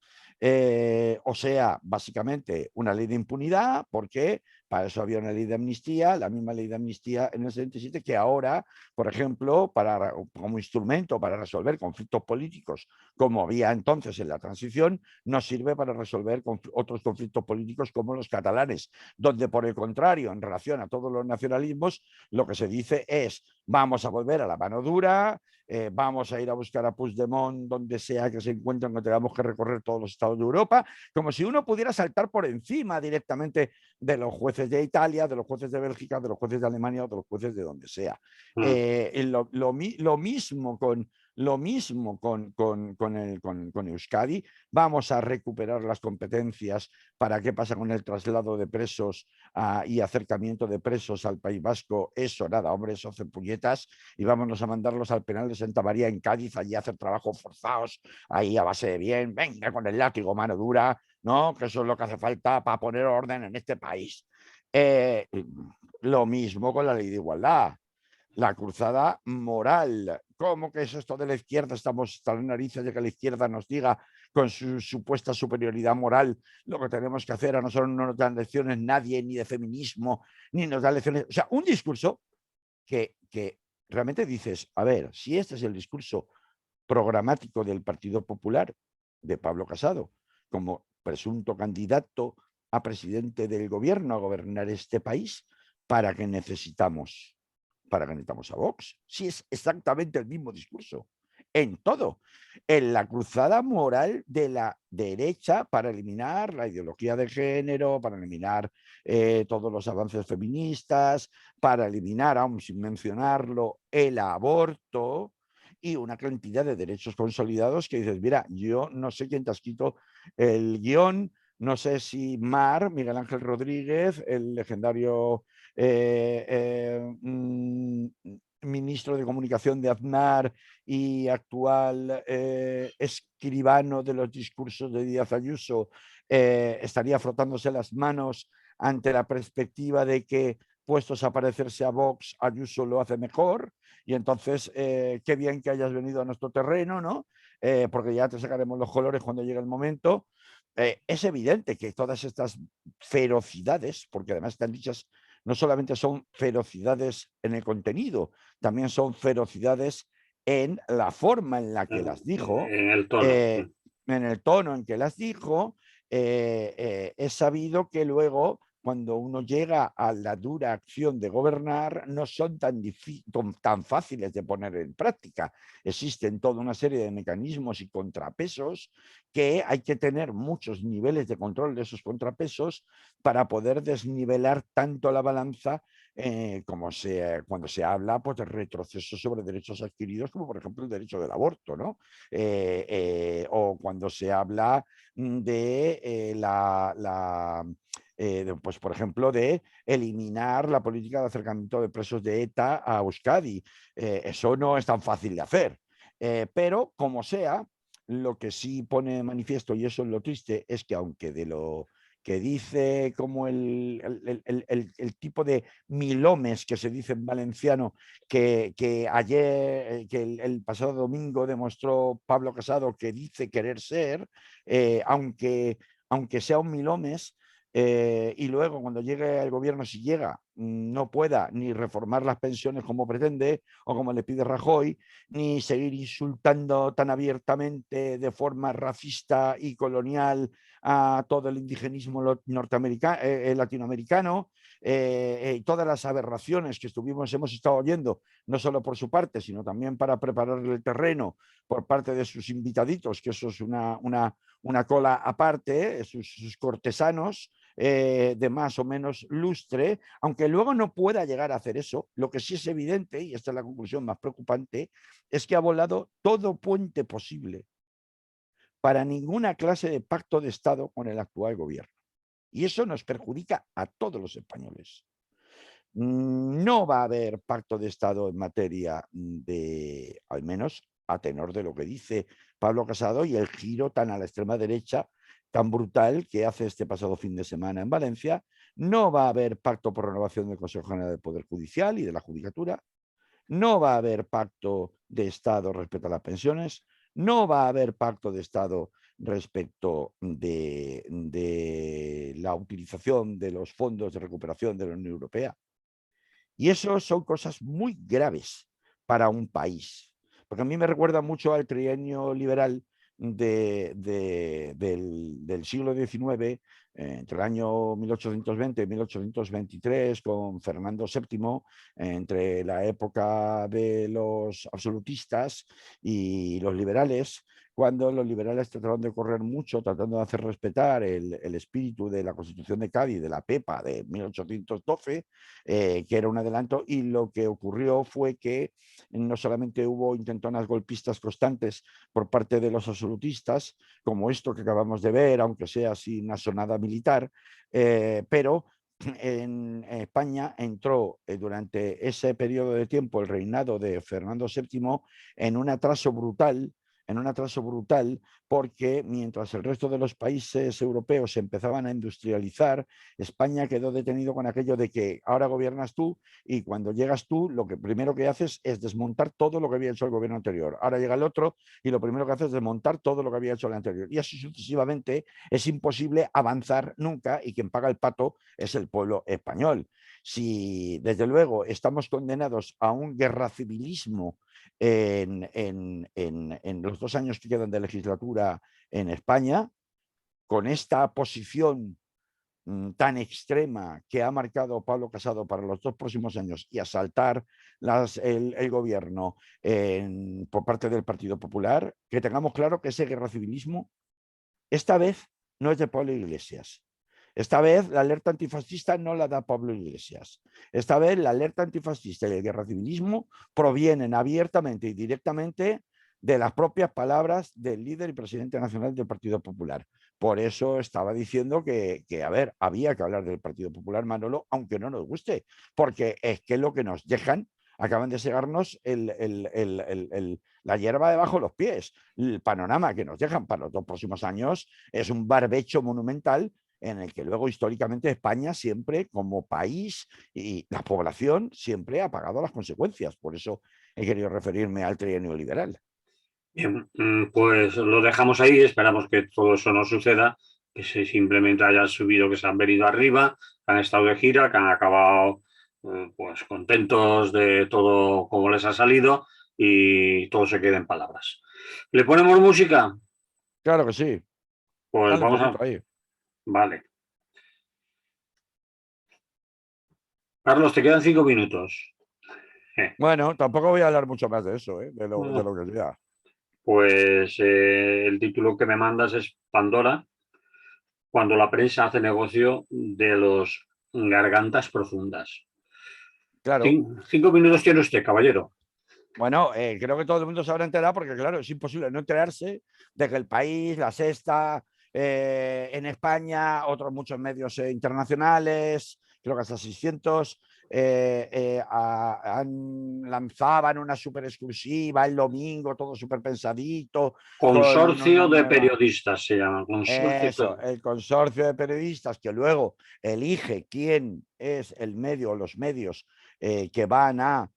O sea, básicamente una ley de impunidad, porque para eso había una ley de amnistía, la misma ley de amnistía en el 77, que ahora, por ejemplo, como instrumento para resolver conflictos políticos, como había entonces en la transición, no sirve para resolver otros conflictos políticos como los catalanes, donde, por el contrario, en relación a todos los nacionalismos, lo que se dice es: vamos a volver a la mano dura, vamos a ir a buscar a Puigdemont donde sea que se encuentren, que tengamos que recorrer todos los estados de Europa, como si uno pudiera saltar por encima directamente de los jueces de Italia, de los jueces de Bélgica, de los jueces de Alemania o de los jueces de donde sea. Lo mismo con Euskadi. Vamos a recuperar las competencias para qué pasa con el traslado de presos y acercamiento de presos al País Vasco. Eso nada, hombre, eso hace puñetas, y vámonos a mandarlos al penal de Santa María en Cádiz, allí a hacer trabajos forzados, ahí a base de bien, venga con el látigo, mano dura, ¿no? Que eso es lo que hace falta para poner orden en este país. Lo mismo con la ley de igualdad. La cruzada moral. ¿Cómo que es esto de la izquierda? Estamos hasta las narices de que la izquierda nos diga, con su supuesta superioridad moral, lo que tenemos que hacer. A nosotros no nos dan lecciones nadie, ni de feminismo, ni nos dan lecciones. O sea, un discurso que realmente dices, a ver, si este es el discurso programático del Partido Popular, de Pablo Casado, como presunto candidato a presidente del gobierno, a gobernar este país, ¿para qué necesitamos a Vox? Si es exactamente el mismo discurso en todo, en la cruzada moral de la derecha para eliminar la ideología de género, para eliminar todos los avances feministas, para eliminar, aún sin mencionarlo, el aborto y una cantidad de derechos consolidados que dices, mira, yo no sé quién te has escrito el guión, no sé si Miguel Ángel Rodríguez, el legendario ministro de Comunicación de Aznar y actual escribano de los discursos de Díaz Ayuso, estaría frotándose las manos ante la perspectiva de que, puestos a parecerse a Vox, Ayuso lo hace mejor, y entonces qué bien que hayas venido a nuestro terreno, ¿no? porque ya te sacaremos los colores cuando llegue el momento. Es evidente que todas estas ferocidades, porque además están dichas, no solamente son ferocidades en el contenido, también son ferocidades en la forma en la que las dijo, En el tono. en el tono en que las dijo. Es sabido que luego, cuando uno llega a la dura acción de gobernar, no son tan fáciles de poner en práctica. Existen toda una serie de mecanismos y contrapesos que hay que tener muchos niveles de control de esos contrapesos para poder desnivelar tanto la balanza como cuando se habla, pues, de retrocesos sobre derechos adquiridos, como por ejemplo el derecho del aborto, ¿no? O cuando se habla de pues, por ejemplo, de eliminar la política de acercamiento de presos de ETA a Euskadi. Eso no es tan fácil de hacer. Pero, como sea, lo que sí pone de manifiesto, y eso es lo triste, es que aunque de lo que dice como el tipo de milomes que se dice en valenciano, que ayer, que el pasado domingo demostró Pablo Casado que dice querer ser, aunque sea un milomes, y luego cuando llegue al gobierno, si llega, no pueda ni reformar las pensiones como pretende o como le pide Rajoy, ni seguir insultando tan abiertamente de forma racista y colonial a todo el indigenismo latinoamericano, todas las aberraciones que hemos estado oyendo, no solo por su parte, sino también para prepararle el terreno por parte de sus invitaditos, que eso es una cola aparte, sus cortesanos, de más o menos lustre, aunque luego no pueda llegar a hacer eso. Lo que sí es evidente, y esta es la conclusión más preocupante, es que ha volado todo puente posible para ninguna clase de pacto de Estado con el actual gobierno. Y eso nos perjudica a todos los españoles. No va a haber pacto de Estado en materia de, al menos a tenor de lo que dice Pablo Casado y el giro tan a la extrema derecha, tan brutal que hace este pasado fin de semana en Valencia. No va a haber pacto por renovación del Consejo General del Poder Judicial y de la Judicatura. No va a haber pacto de Estado respecto a las pensiones. No va a haber pacto de Estado respecto de la utilización de los fondos de recuperación de la Unión Europea. Y eso son cosas muy graves para un país. Porque a mí me recuerda mucho al trienio liberal del siglo XIX, entre el año 1820 y 1823, con Fernando VII, entre la época de los absolutistas y los liberales, cuando los liberales trataron de correr mucho, tratando de hacer respetar el espíritu de la Constitución de Cádiz, de la PEPA de 1812, que era un adelanto, y lo que ocurrió fue que no solamente hubo intentonas golpistas constantes por parte de los absolutistas, como esto que acabamos de ver, aunque sea sin una sonada militar, pero en España entró durante ese periodo de tiempo el reinado de Fernando VII en un atraso brutal, porque mientras el resto de los países europeos se empezaban a industrializar, España quedó detenido con aquello de que ahora gobiernas tú y cuando llegas tú, lo que primero que haces es desmontar todo lo que había hecho el gobierno anterior. Ahora llega el otro y lo primero que hace es desmontar todo lo que había hecho el anterior. Y así sucesivamente es imposible avanzar nunca y quien paga el pato es el pueblo español. Si desde luego estamos condenados a un guerracivilismo en los 2 años que quedan de legislatura en España, con esta posición tan extrema que ha marcado Pablo Casado para los 2 próximos años y asaltar el gobierno por parte del Partido Popular, que tengamos claro que ese guerracivilismo esta vez no es de Pablo Iglesias. Esta vez la alerta antifascista no la da Pablo Iglesias. Esta vez la alerta antifascista y el guerracivilismo provienen abiertamente y directamente de las propias palabras del líder y presidente nacional del Partido Popular. Por eso estaba diciendo que, a ver, había que hablar del Partido Popular, Manolo, aunque no nos guste, porque es que lo que nos dejan, acaban de segarnos la hierba debajo de los pies. El panorama que nos dejan para los 2 próximos años es un barbecho monumental en el que luego históricamente España siempre como país y la población siempre ha pagado las consecuencias. Por eso he querido referirme al trienio liberal. Bien, pues lo dejamos ahí, esperamos que todo eso no suceda, que se simplemente hayan subido, que se han venido arriba, que han estado de gira, que han acabado pues contentos de todo como les ha salido y todo se quede en palabras. ¿Le ponemos música? Claro que sí. Pues Dale un vamos poquito a... ahí. Vale. Carlos, te quedan 5 minutos. Bueno, tampoco voy a hablar mucho más de eso, ¿eh? De lo que sea. Pues el título que me mandas es Pandora, cuando la prensa hace negocio de los gargantas profundas. Claro. 5 minutos tiene usted, caballero. Bueno, creo que todo el mundo se habrá enterado porque, claro, es imposible no enterarse de que El País, La Sexta, en España, otros muchos medios internacionales, creo que hasta 600, lanzaban una super exclusiva el domingo, todo súper pensadito, con Consorcio una de nueva... periodistas se llama. Eso, el consorcio de periodistas que luego elige quién es el medio o los medios que van a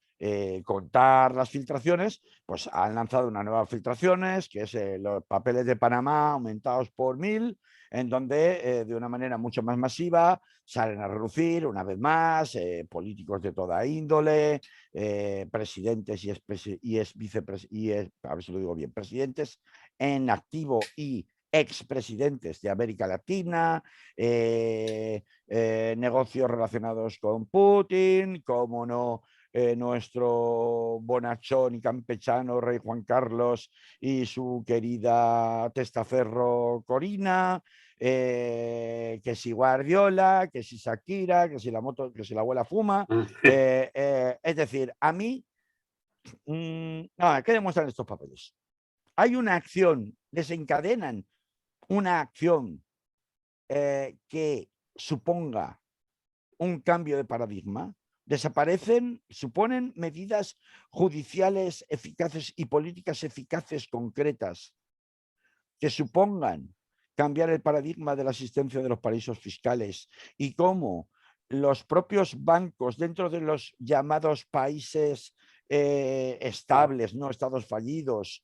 contar las filtraciones, pues han lanzado una nueva filtraciones, que es los papeles de Panamá aumentados por 1000, en donde de una manera mucho más masiva salen a relucir una vez más políticos de toda índole, presidentes a ver si lo digo bien, presidentes en activo y expresidentes de América Latina, negocios relacionados con Putin, como no, nuestro bonachón y campechano rey Juan Carlos y su querida testaferro Corina, que si Guardiola, que si Shakira, que si la moto, que si la abuela fuma. Es decir, a mí, ¿qué demuestran estos papeles? Hay una acción, desencadenan una acción que suponga un cambio de paradigma, suponen medidas judiciales eficaces y políticas eficaces concretas que supongan cambiar el paradigma de la existencia de los paraísos fiscales y cómo los propios bancos dentro de los llamados países estables, no estados fallidos,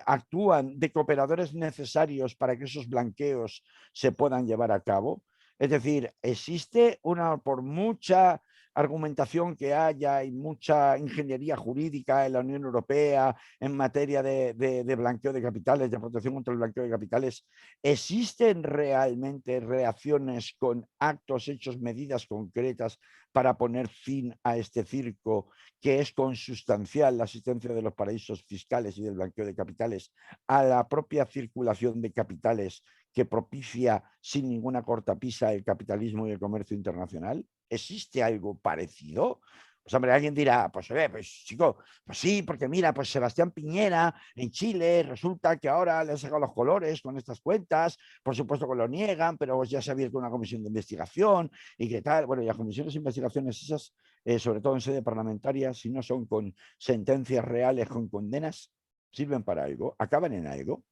actúan de cooperadores necesarios para que esos blanqueos se puedan llevar a cabo. Es decir, existe por mucha argumentación que haya y mucha ingeniería jurídica en la Unión Europea en materia de blanqueo de capitales, de protección contra el blanqueo de capitales, ¿existen realmente reacciones con actos, hechos, medidas concretas para poner fin a este circo que es consustancial la existencia de los paraísos fiscales y del blanqueo de capitales a la propia circulación de capitales que propicia sin ninguna cortapisa el capitalismo y el comercio internacional? ¿Existe algo parecido? Pues hombre, alguien dirá, pues pues chico, pues sí, porque mira, pues Sebastián Piñera en Chile resulta que ahora le han sacado los colores con estas cuentas, por supuesto que lo niegan, pero pues ya se ha abierto una comisión de investigación y qué tal. Bueno, y las comisiones de investigaciones esas, sobre todo en sede parlamentaria, si no son con sentencias reales, con condenas, sirven para algo, acaban en algo,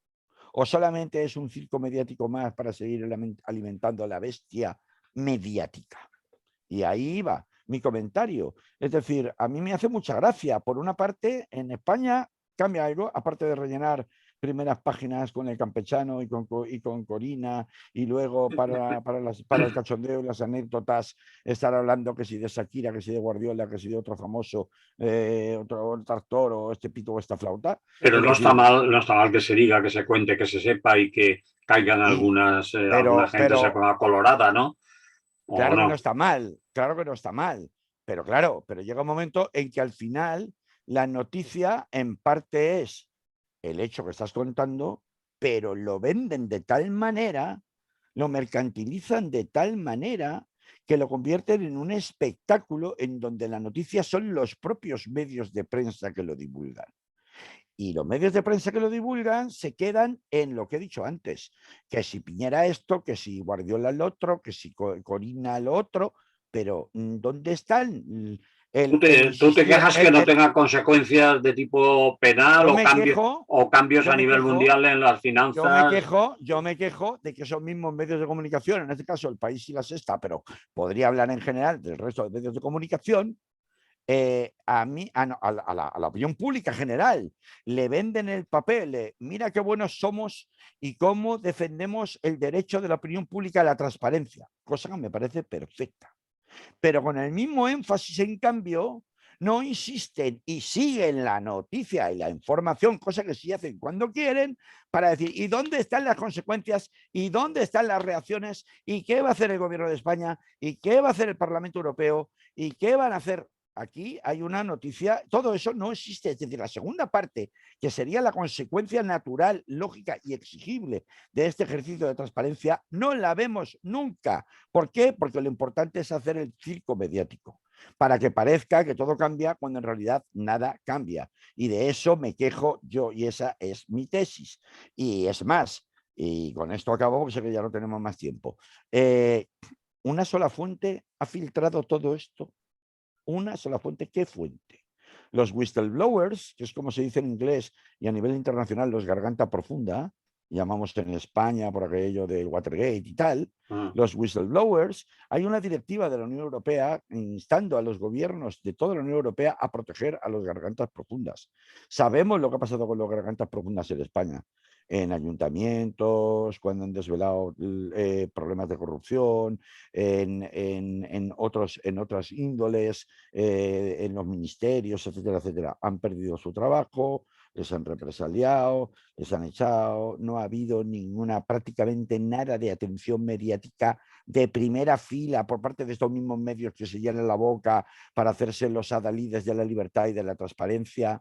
o solamente es un circo mediático más para seguir alimentando a la bestia mediática. Y ahí va mi comentario. Es decir, a mí me hace mucha gracia. Por una parte, en España cambia algo, aparte de rellenar primeras páginas con el campechano y con Corina, y luego para el cachondeo y las anécdotas, estar hablando que si de Shakira, que si de Guardiola, que si de otro famoso, otro actor, o este pito o esta flauta. Pero Es no está decir, mal, no está mal que se diga, que se cuente, que se sepa y que caigan y, alguna pero, gente se pero ponga colorada, ¿no? ¿O claro que no no? está mal, claro que no está mal, pero claro, pero llega un momento en que al final la noticia en parte es el hecho que estás contando, pero lo venden de tal manera, lo mercantilizan de tal manera que lo convierten en un espectáculo en donde la noticia son los propios medios de prensa que lo divulgan. Y los medios de prensa que lo divulgan se quedan en lo que he dicho antes, que si Piñera esto, que si Guardiola lo otro, que si Corina lo otro, pero ¿dónde están el Tú te insistir? quejas que no tenga consecuencias de tipo penal Yo me quejo, o cambios yo a me nivel quejo, mundial en las finanzas. yo me quejo de que esos mismos medios de comunicación, en este caso El País y La Sexta, pero podría hablar en general del resto de medios de comunicación, a mí, no, a la opinión pública general, le venden el papel, mira qué buenos somos y cómo defendemos el derecho de la opinión pública a la transparencia, cosa que me parece perfecta. Pero con el mismo énfasis, en cambio, no insisten y siguen la noticia y la información, cosa que sí hacen cuando quieren, para decir, ¿y dónde están las consecuencias? ¿Y dónde están las reacciones? ¿Y qué va a hacer el gobierno de España? ¿Y qué va a hacer el Parlamento Europeo? ¿Y qué van a hacer? Aquí hay una noticia, todo eso no existe. Es decir, la segunda parte, que sería la consecuencia natural, lógica y exigible de este ejercicio de transparencia, no la vemos nunca. ¿Por qué? Porque lo importante es hacer el circo mediático, para que parezca que todo cambia cuando en realidad nada cambia. Y de eso me quejo yo, y esa es mi tesis. Y es más, y con esto acabo porque sé que ya no tenemos más tiempo. Una sola fuente ha filtrado todo esto. Una sola fuente. ¿Qué fuente? Los whistleblowers, que es como se dice en inglés y a nivel internacional los garganta profunda, llamamos en España por aquello del Watergate y tal, los whistleblowers, hay una directiva de la Unión Europea instando a los gobiernos de toda la Unión Europea a proteger a los gargantas profundas. Sabemos lo que ha pasado con los gargantas profundas en España, en ayuntamientos, cuando han desvelado problemas de corrupción, en otras índoles, en los ministerios, etcétera, etcétera. Han perdido su trabajo, les han represaliado, les han echado, no ha habido prácticamente nada de atención mediática de primera fila por parte de estos mismos medios que se llenan la boca para hacerse los adalides de la libertad y de la transparencia.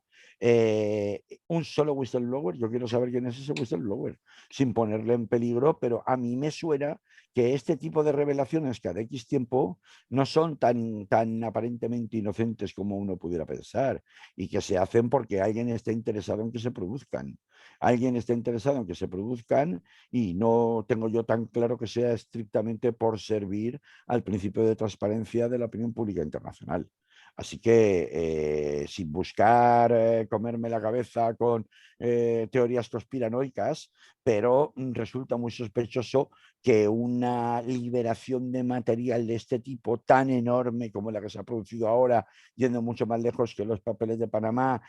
Un solo whistleblower, yo quiero saber quién es ese whistleblower, sin ponerle en peligro, pero a mí me suena que este tipo de revelaciones cada X tiempo no son tan aparentemente inocentes como uno pudiera pensar, y que se hacen porque alguien está interesado en que se produzcan. Alguien está interesado en que se produzcan, y no tengo yo tan claro que sea estrictamente por servir al principio de transparencia de la opinión pública internacional. Así que sin buscar comerme la cabeza con teorías conspiranoicas, pero resulta muy sospechoso que una liberación de material de este tipo tan enorme como la que se ha producido ahora, yendo mucho más lejos que los papeles de Panamá,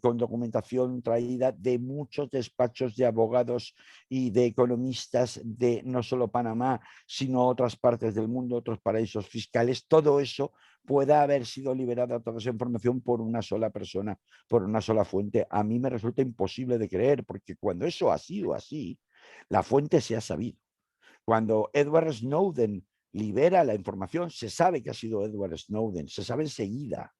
con documentación traída de muchos despachos de abogados y de economistas de no solo Panamá, sino otras partes del mundo, otros paraísos fiscales, todo eso pueda haber sido liberada toda esa información por una sola persona, por una sola fuente. A mí me resulta imposible de creer, porque cuando eso ha sido así, la fuente se ha sabido. Cuando Edward Snowden libera la información, se sabe que ha sido Edward Snowden, se sabe enseguida.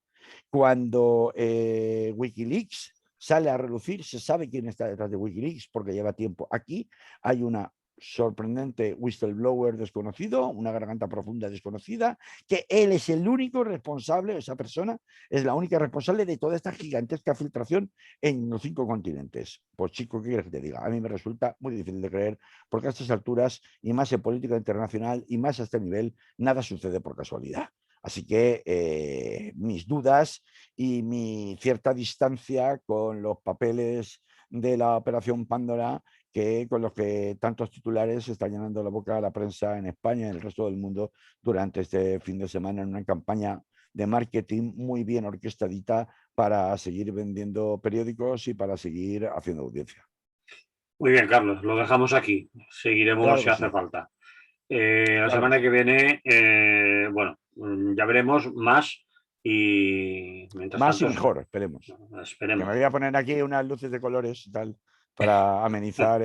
Cuando Wikileaks sale a relucir, se sabe quién está detrás de Wikileaks porque lleva tiempo. Aquí hay una sorprendente whistleblower desconocido, una garganta profunda desconocida, que él es el único responsable, esa persona es la única responsable de toda esta gigantesca filtración en los 5 continentes. Pues chico, ¿qué quieres que te diga? A mí me resulta muy difícil de creer, porque a estas alturas, y más en política internacional, y más a este nivel, nada sucede por casualidad. Así que mis dudas y mi cierta distancia con los papeles de la Operación Pandora, con los que tantos titulares están llenando la boca a la prensa en España y en el resto del mundo durante este fin de semana, en una campaña de marketing muy bien orquestadita para seguir vendiendo periódicos y para seguir haciendo audiencia. Muy bien, Carlos, lo dejamos aquí. Seguiremos Claro si que hace sí. falta. La Claro que semana sí. que viene, bueno, ya veremos más y mientras Más y tanto, mejor, esperemos. Que me esperemos. voy a poner aquí unas luces de colores y tal para amenizar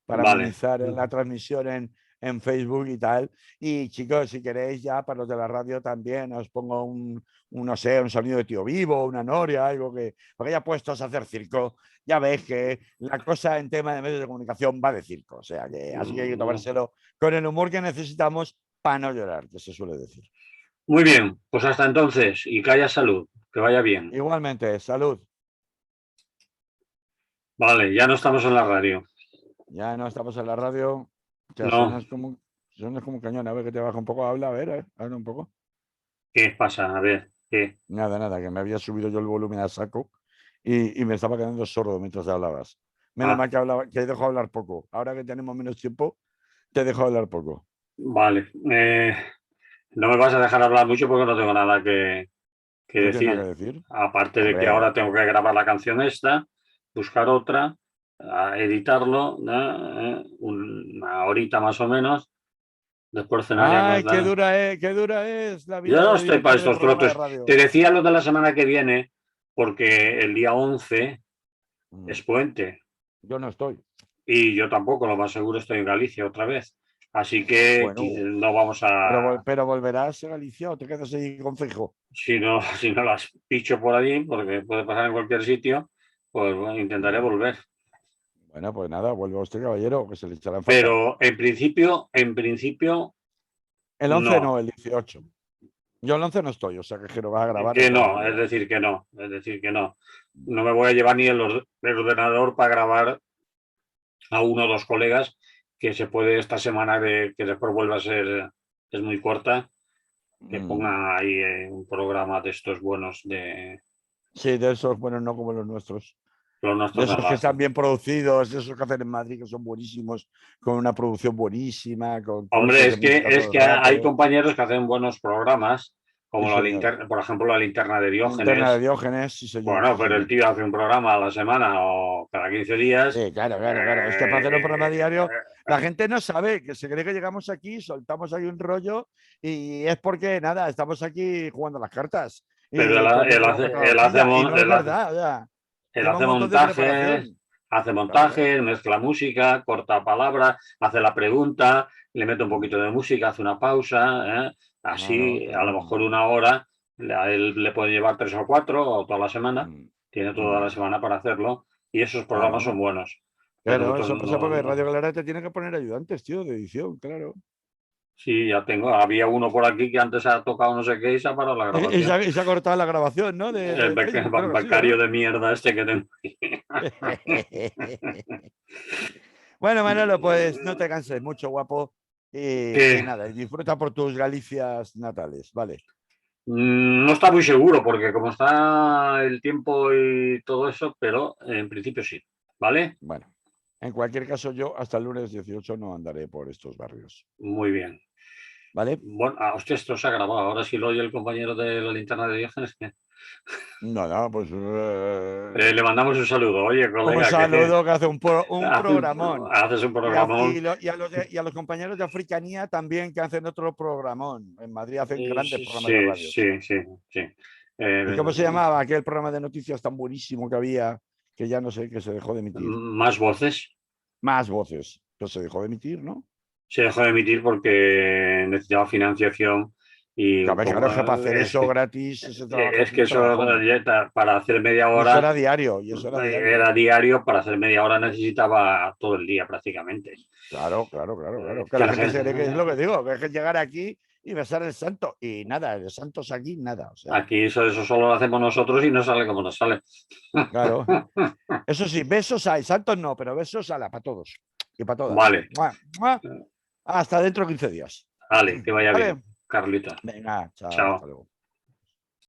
Vale, la transmisión en Facebook y tal. Y chicos, si queréis ya para los de la radio también os pongo no sé, un sonido de tío vivo, una noria, algo que, porque ya puestos a hacer circo, ya ves que la cosa en tema de medios de comunicación va de circo. O sea que así que hay que tomárselo con el humor que necesitamos para no llorar, que se suele decir. muy bien, pues hasta entonces y que haya salud, que vaya bien. Igualmente, salud. Vale, ya no estamos en la radio. Ya no estamos en la radio. Ya No, suenas como un cañón. A ver que te baja un poco. Habla, a ver, habla un poco. ¿qué pasa? A ver, ¿qué? Nada, nada, que me había subido yo el volumen a saco y me estaba quedando sordo mientras hablabas. Menos Ah, mal que he dejado hablar poco. Ahora que tenemos menos tiempo, te dejo hablar poco. vale. No me vas a dejar hablar mucho porque no tengo nada que No tiene decir. nada que decir. Aparte A de que ver. ahora tengo que grabar la canción esta, buscar otra, editarlo, una horita más o menos, después cenar y Ay, acostar. qué dura es la Yo vida no de estoy para director de estos programa de trotes. Te radio. decía lo de la semana que viene, porque el día 11 Mm. es puente. Yo no estoy. Y yo tampoco, lo más seguro estoy en Galicia otra vez. Así que Bueno, no vamos a, pero volverás a Galicia o te quedas ahí con Feijóo. si no las picho por allí, porque puede pasar en cualquier sitio, pues bueno, intentaré volver. Bueno, pues nada, vuelve a usted, caballero, que se le echará en falta. Pero en principio, El 11 no, no. el 18. Yo el 11 no estoy, o sea que lo vas a grabar de Que todas no, es maneras. decir, que no. Es decir, que no. No me voy a llevar ni el ordenador para grabar a uno o dos colegas que se puede esta semana que después vuelva a ser, es muy corta, que pongan ahí un programa de estos buenos de Sí, de esos, bueno, no como los nuestros. los De nuestros esos que están enlaces. bien producidos, de esos que hacen en Madrid, que son buenísimos, con una producción buenísima, con Hombre, cortes de música todo es el que hay rato. compañeros que hacen buenos programas, Sí, como la señor. linterna, por ejemplo, la linterna de Linterna de Diógenes. Diógenes, sí, señor, Bueno, sí, pero el señor. tío hace un programa a la semana o cada 15 días. Sí, claro, claro, claro. Es que para hacer un programa diario, la gente no sabe, que se cree que llegamos aquí, soltamos ahí un rollo y es porque, nada, estamos aquí jugando las cartas Pero y poniendo la pata en la horquilla. Y no es verdad, o sea, él lleva un hace montón de montajes, preparación. Claro, claro. mezcla música, corta palabras, hace la pregunta, le mete un Mm. poquito de música, hace una pausa. Claro, Así, a lo claro. mejor una hora, a él le puede llevar 3 o 4 o toda la semana. Mm, Tiene toda la mm, semana para hacerlo y esos programas Claro, son buenos. Pero claro, nosotros eso pasa porque Radio no. Clara te tiene que poner ayudantes, tío, de edición, claro. Sí, ya tengo. Había uno por aquí que antes ha tocado no sé qué y se ha parado la Y grabación. se ha cortado la grabación, ¿no? De Facebook, creo que ha sido, Becario ¿no? de mierda este que tengo. Bueno, Manolo, pues no te canses mucho, guapo. Y Que nada, y disfruta por tus Galicias natales, ¿vale? no está muy seguro porque como está el tiempo y todo eso, pero en principio sí, ¿vale? Bueno, en cualquier caso, yo hasta el lunes 18 no andaré por estos barrios, Muy bien. ¿vale? Bueno, hostia, esto se ha grabado. Ahora sí lo oye el compañero de la linterna de Diógenes. Nada, pues Le mandamos un saludo. Oye, un colega, que saludo que hace un programón. haces un programón. Y a los compañeros de Africanía también que hacen otro programón. En Madrid hacen grandes Sí, programas de radios. sí, sí, sí. ¿Y cómo se llamaba aquel programa de noticias tan buenísimo que había, que ya no sé, que se dejó de emitir? Más voces. Más voces. Pues se dejó de emitir, ¿no? Se dejó de emitir porque necesitaba financiación y Claro, es que para hacer eso gratis, ese trabajo es es que un eso trabajón. para hacer media Y eso hora era diario, y eso era diario, ¿eh? era diario, para hacer media hora necesitaba todo el día prácticamente. Claro, claro, claro, claro. Es Que que la la gente se cree que es gente, lo que digo, que es que llegar aquí y besar el santo. Y nada, de santos aquí, nada. O sea, aquí eso solo lo hacemos nosotros y no sale como nos sale. claro. Eso sí, besos hay, santos no, pero besos ala, para todos y para todas. Vale, ¡Mua! ¡Mua! Hasta dentro de 15 días. vale, que vaya bien, Vale. Carlita. Venga, chao, hasta Chao. luego.